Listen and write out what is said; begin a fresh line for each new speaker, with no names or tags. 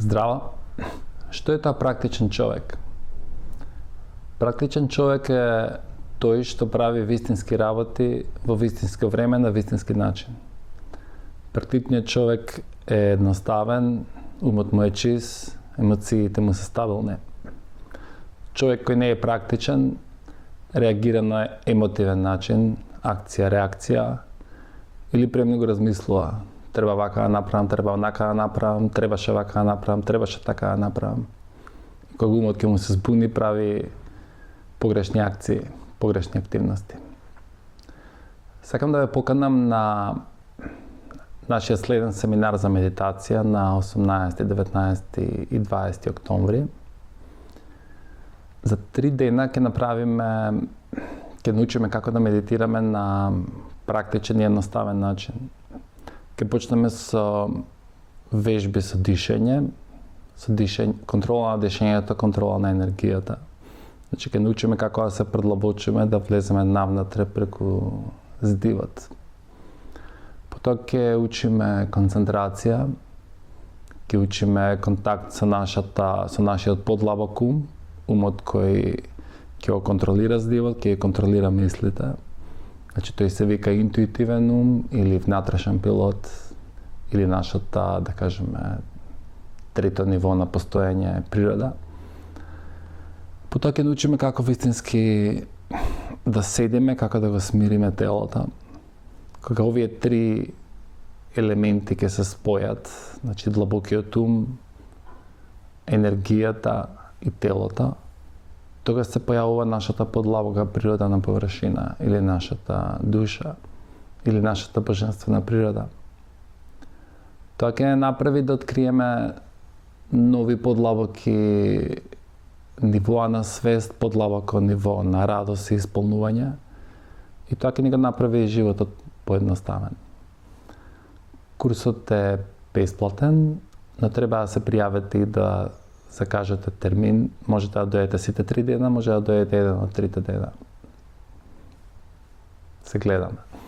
Здрава! Што е тоа практичен човек? Практичен човек е тој што прави вистински работи во вистинско време на вистински начин. Практичниот човек е едноставен, умот му е чист, емоциите му се стабилни. Човек кој не е практичен реагира на емотивен начин, акција, реакција или премногу размислува. Треба вака да направам, треба онака да направам, требаше вака да направам, требаше така да направам. Кога умот ќе му се збуни, прави погрешни акции, погрешни активности. Сакам да ве поканам на нашиот следен семинар за медитација на 18, 19 и 20 октомври. За 3 дена ќе научиме како да медитираме на практичен и едноставен начин. Ќе почнеме со вежби со дишење, контрола на дишењето, контрола на енергијата. Значи ќе научиме како да се предлабочиме, да влеземе навнатре преку здивот. Потоа ќе учиме концентрација, ќе учиме контакт со нашиот подлабок ум, умот кој ќе го контролира здивот, ќе го контролира мислите. Значи тој се вика интуитивен ум или внатрешен пилот или нашата, да кажеме, трето ниво на постоење природа. Потоа ќе научиме како вистински да седиме, како да го смириме телото. Кога овие 3 елементи ќе се спојат, значи длабокиот ум, енергијата и телото, тогаш се појавува нашата подлабока природа на површина, или нашата душа, или нашата божествена природа. Тоа ќе не направи да откриеме нови подлабоки нивоа на свест, подлабоко ниво на радост и исполнување, и тоа ќе ни го направи животот поедноставен. Курсот е бесплатен, но треба да се пријавите и да закажете термин. Можете да дојдете сите 3 дена, може да дојдете еден од 3 дена. Се гледаме.